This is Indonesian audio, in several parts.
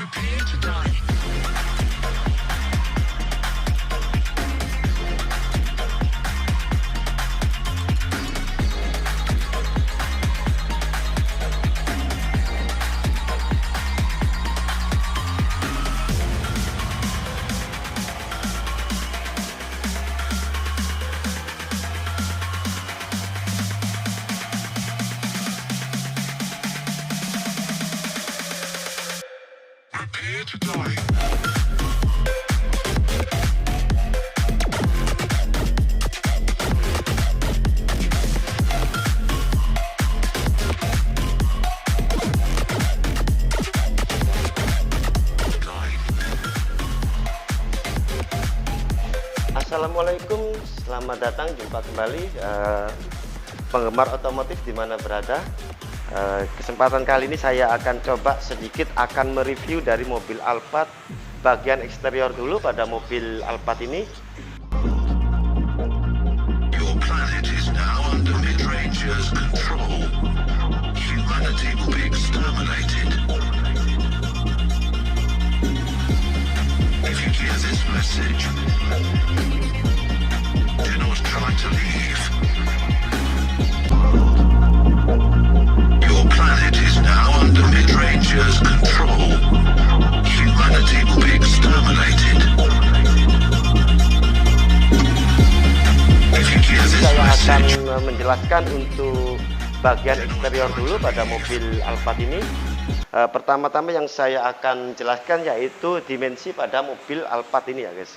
Prepare to die. Prepare to die. Assalamualaikum, selamat datang, jumpa kembali penggemar otomotif di mana berada. Kesempatan kali ini saya akan coba sedikit akan mereview dari mobil Alphard bagian eksterior dulu pada mobil Alphard ini. Your planet is now under mid-rangers control. Humanity will be exterminated. If you hear this message, do not try to leave. Your planet is now under mid-rangers control. Humanity will be exterminated. If you hear this Saya akan message, menjelaskan untuk bagian eksterior dulu pada mobil Alphard ini. Pertama-tama yang saya akan jelaskan yaitu dimensi pada mobil Alphard ini ya guys.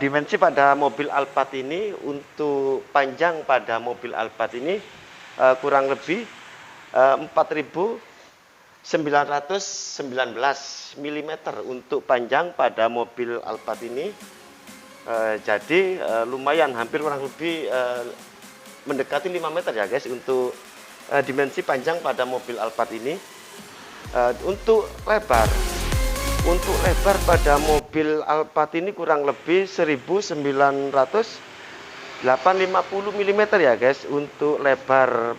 Dimensi pada mobil Alphard ini, untuk panjang pada mobil Alphard ini kurang lebih 4.919 mm untuk panjang pada mobil Alphard ini. Jadi lumayan, hampir kurang lebih mendekati 5 meter ya guys untuk dimensi panjang pada mobil Alphard ini. Untuk lebar pada mobil Alphard ini kurang lebih 1950 mm ya guys. Untuk lebar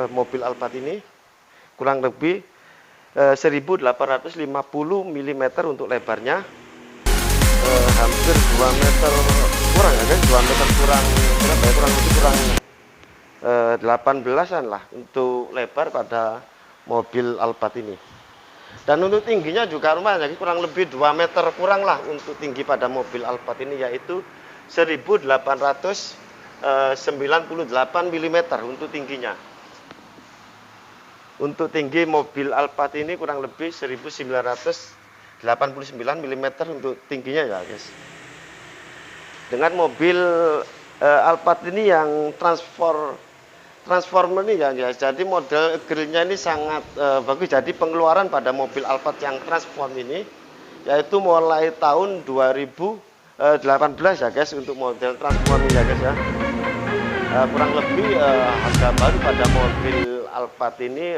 mobil Alphard ini kurang lebih 1850 mm untuk lebarnya. Hampir 2 meter kurang ya guys, 2 meter kurang berapa ya, kurang lebih kurang 18-an lah untuk lebar pada mobil Alphard ini. Dan untuk tingginya juga lumayan, jadi kurang lebih 2 meter kurang lah untuk tinggi pada mobil Alphard ini, yaitu 1898 mm untuk tingginya. Untuk tinggi mobil Alphard ini kurang lebih 1989 mm untuk tingginya ya guys. Dengan mobil Alphard ini yang transformer ini ya guys, jadi model grillnya ini sangat bagus. Jadi pengeluaran pada mobil Alphard yang transform ini yaitu mulai tahun 2018 ya guys untuk model transform ini ya guys ya. Kurang lebih harga baru pada mobil Alphard ini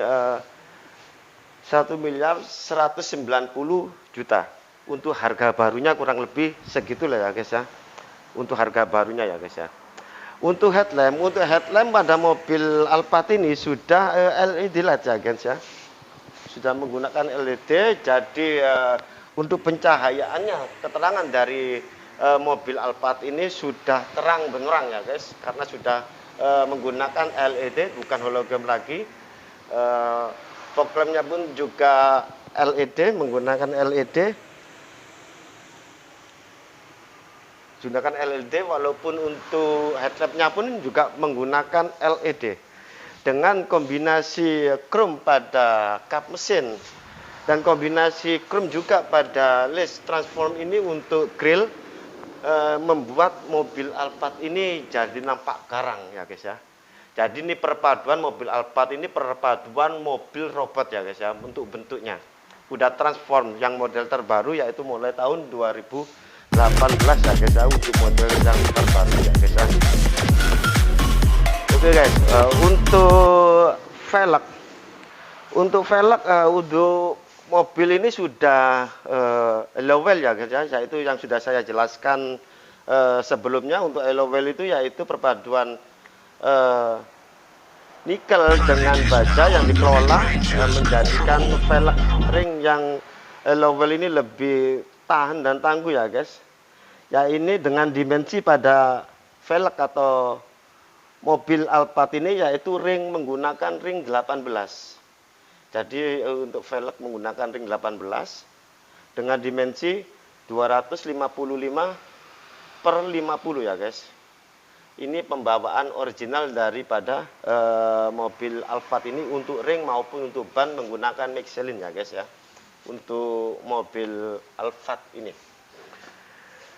1.190.000.000 untuk harga barunya, kurang lebih segitulah ya guys ya, untuk harga barunya ya guys ya. Untuk headlamp pada mobil Alphard ini sudah LED light ya guys ya, sudah menggunakan LED. Jadi untuk pencahayaannya, keterangan dari mobil Alphard ini sudah terang benderang ya guys, karena sudah menggunakan LED, bukan hologram lagi. Fog lampnya pun juga LED, menggunakan LED. Gunakan LED, walaupun untuk headlampnya pun juga menggunakan LED. Dengan kombinasi chrome pada kap mesin dan kombinasi chrome juga pada list transform ini untuk grill, membuat mobil Alphard ini jadi nampak garang ya guys ya. Jadi ini perpaduan mobil Alphard ini perpaduan mobil robot ya guys ya. Untuk bentuknya udah transform, yang model terbaru yaitu mulai tahun 2018 ya guys ya, untuk model yang terbaru ya guys ya. Oke guys, untuk velg untuk mobil ini sudah alloy wheel ya guys ya, yaitu yang sudah saya jelaskan sebelumnya. Untuk alloy wheel itu yaitu perpaduan nikel dengan baja yang dikelola menjadikan velg ring yang Lowell ini lebih tahan dan tangguh ya guys. Ya ini dengan dimensi pada velg atau mobil Alphard ini yaitu ring menggunakan ring 18. Jadi untuk velg menggunakan ring 18 dengan dimensi 255 per 50 ya guys. Ini pembawaan original daripada mobil Alphard ini untuk ring maupun untuk ban menggunakan Michelin ya guys ya. Untuk mobil Alphard ini.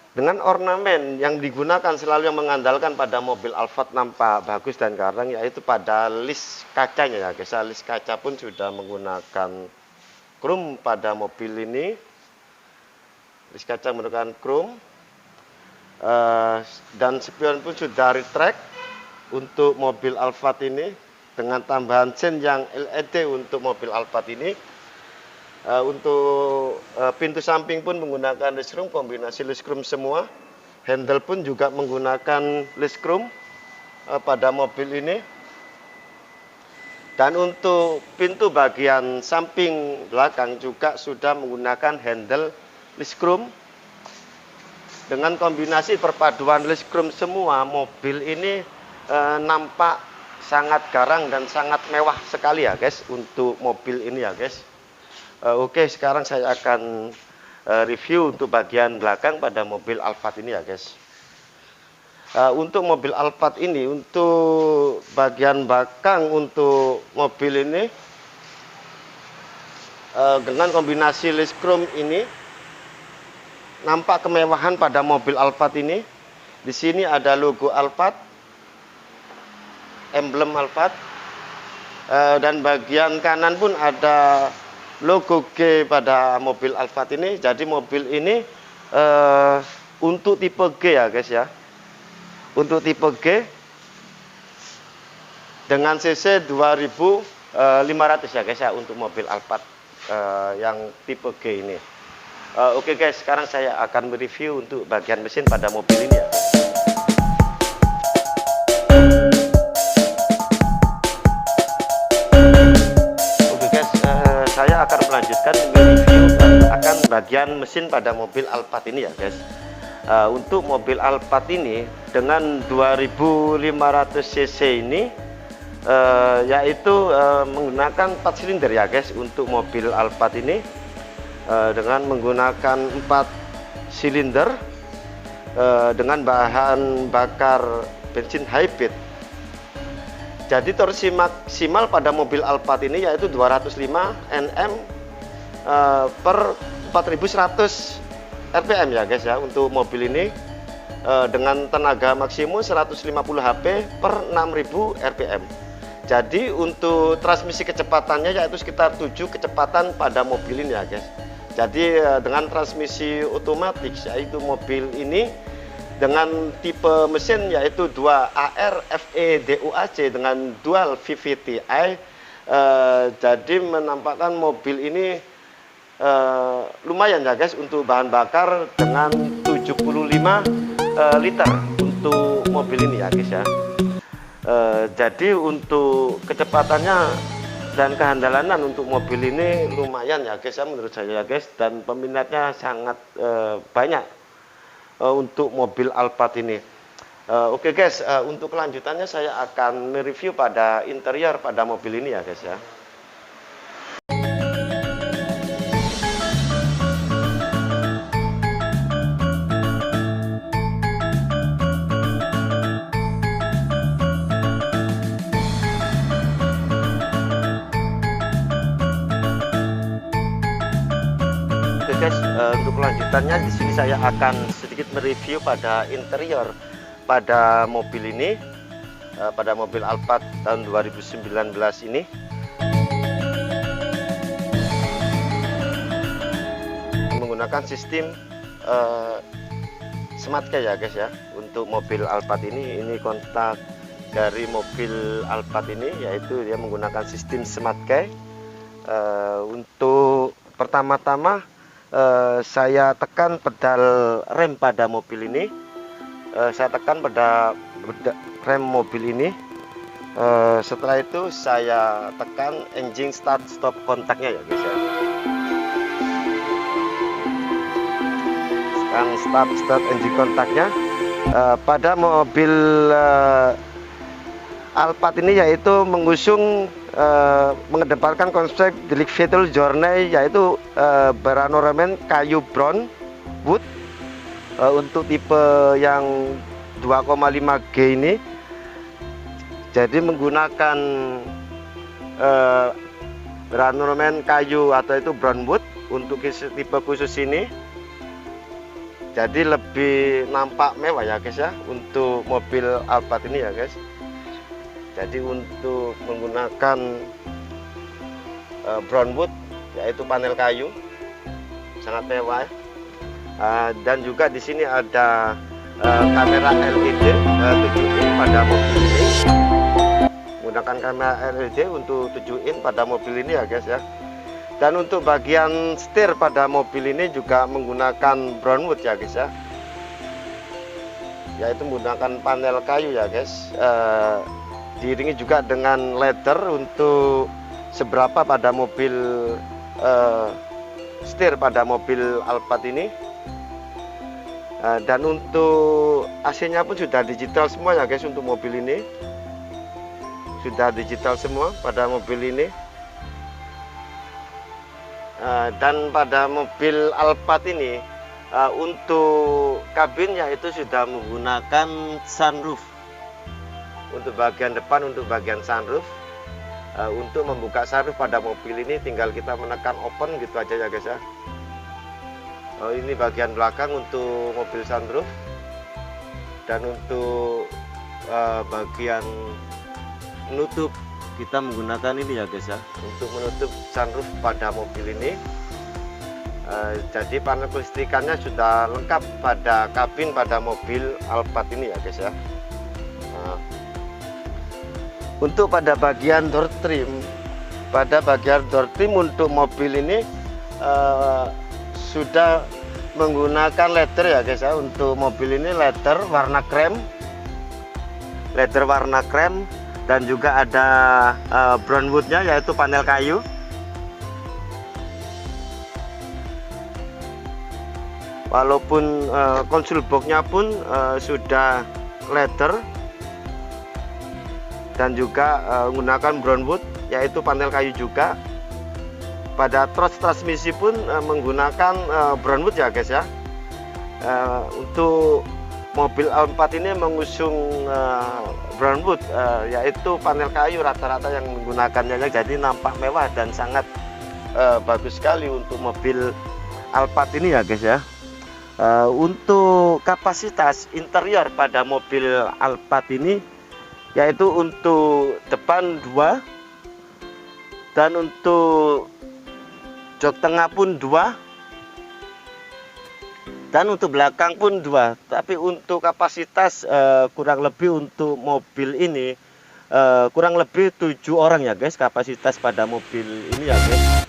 Dengan ornamen yang digunakan selalu yang mengandalkan pada mobil Alphard nampak bagus dan garang yaitu pada list kacanya ya guys. List kaca pun sudah menggunakan chrome pada mobil ini. List kaca menggunakan chrome. Dan spion pun sudah retract untuk mobil Alphard ini dengan tambahan sen yang LED untuk mobil Alphard ini. Untuk pintu samping pun menggunakan list chrome, kombinasi list chrome semua. Handle pun juga menggunakan list chrome pada mobil ini. Dan untuk pintu bagian samping belakang juga sudah menggunakan handle list chrome. Dengan kombinasi perpaduan list chrome semua, mobil ini nampak sangat garang dan sangat mewah sekali ya guys untuk mobil ini ya guys. Oke, sekarang saya akan review untuk bagian belakang pada mobil Alphard ini ya guys. Untuk mobil Alphard ini, untuk bagian belakang untuk mobil ini dengan kombinasi list chrome ini nampak kemewahan pada mobil Alphard ini. Di sini ada logo Alphard, emblem Alphard, dan bagian kanan pun ada logo G pada mobil Alphard ini. Jadi mobil ini untuk tipe G ya guys ya. Untuk tipe G dengan cc 2500 ya guys ya untuk mobil Alphard yang tipe G ini. Oke guys, sekarang saya akan mereview untuk bagian mesin pada mobil ini ya. Saya akan melanjutkan mereview akan bagian mesin pada mobil Alphard ini ya guys. Untuk mobil Alphard ini dengan 2500 cc ini yaitu menggunakan 4 silinder ya guys untuk mobil Alphard ini dengan menggunakan 4 silinder dengan bahan bakar bensin hybrid. Jadi torsi maksimal pada mobil Alphard ini yaitu 205 Nm per 4100 rpm ya guys ya untuk mobil ini dengan tenaga maksimum 150 HP per 6000 rpm. Jadi untuk transmisi kecepatannya yaitu sekitar 7 kecepatan pada mobil ini ya guys. Jadi dengan transmisi otomatis yaitu mobil ini dengan tipe mesin yaitu 2AR FE DUAC dengan dual VVT-i, jadi menampakkan mobil ini lumayan ya guys untuk bahan bakar dengan 75 liter untuk mobil ini ya guys ya. Jadi untuk kecepatannya dan kehandalanan untuk mobil ini lumayan ya guys ya menurut saya ya guys, dan peminatnya sangat banyak untuk mobil Alphard ini. Oke guys, untuk kelanjutannya saya akan mereview pada interior pada mobil ini ya guys ya. Guys, untuk kelanjutannya di sini saya akan sedikit mereview pada interior pada mobil ini, pada mobil Alphard tahun 2019 ini. Menggunakan sistem smart key ya guys ya. Untuk mobil Alphard ini kontak dari mobil Alphard ini yaitu dia menggunakan sistem smart key. Untuk pertama-tama saya tekan pedal rem pada mobil ini. Saya tekan pada rem mobil ini. Setelah itu saya tekan engine start stop kontaknya ya guys ya. pasang start engine kontaknya. Pada mobil Alphard ini yaitu mengusung mengedepankan konsep deluxe vehicle journey, yaitu beranoramen kayu brown wood untuk tipe yang 2,5G ini. Jadi menggunakan beranoramen kayu atau itu brown wood untuk tipe khusus ini. Jadi lebih nampak mewah ya guys ya untuk mobil Alphard ini ya guys. Jadi untuk menggunakan brown wood yaitu panel kayu sangat mewah. Dan juga di sini ada kamera LED 7 in pada mobil ini. Menggunakan kamera LED untuk 7 in pada mobil ini ya guys ya. Dan untuk bagian setir pada mobil ini juga menggunakan brown wood ya guys ya. Yaitu menggunakan panel kayu ya guys. Diiringi juga dengan leather untuk seberapa pada mobil setir pada mobil Alphard ini. Dan untuk AC-nya pun sudah digital semua ya guys untuk mobil ini. Sudah digital semua pada mobil ini. Dan pada mobil Alphard ini untuk kabinnya itu sudah menggunakan sunroof. Untuk bagian depan, untuk bagian sunroof. Untuk membuka sunroof pada mobil ini tinggal kita menekan open gitu aja ya guys ya. Ini bagian belakang untuk mobil sunroof. Dan untuk bagian menutup kita menggunakan ini ya guys ya, untuk menutup sunroof pada mobil ini. Jadi panel kelistrikannya sudah lengkap pada kabin pada mobil Alphard ini ya guys ya. Untuk pada bagian door trim, untuk mobil ini sudah menggunakan leather ya guys ya. Untuk mobil ini leather warna krem, dan juga ada brown woodnya yaitu panel kayu. Walaupun konsol boxnya pun sudah leather dan juga menggunakan brown wood yaitu panel kayu juga. Pada transmisi pun menggunakan brown wood ya guys ya. Untuk mobil Alphard ini mengusung brown wood yaitu panel kayu rata-rata yang menggunakannya, jadi nampak mewah dan sangat bagus sekali untuk mobil Alphard ini ya guys ya. Untuk kapasitas interior pada mobil Alphard ini yaitu untuk depan 2 dan untuk jok tengah pun 2 dan untuk belakang pun 2. Tapi untuk kapasitas kurang lebih untuk mobil ini kurang lebih 7 orang ya guys, kapasitas pada mobil ini ya guys.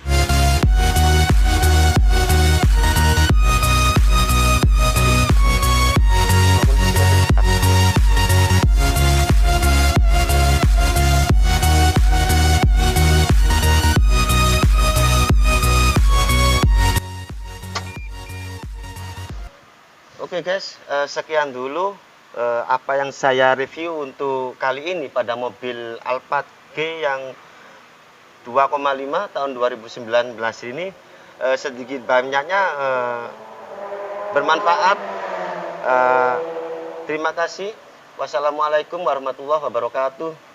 Oke guys, sekian dulu apa yang saya review untuk kali ini pada mobil Alphard G yang 2,5 tahun 2019 ini. Sedikit banyaknya bermanfaat. Terima kasih. Wassalamualaikum warahmatullahi wabarakatuh.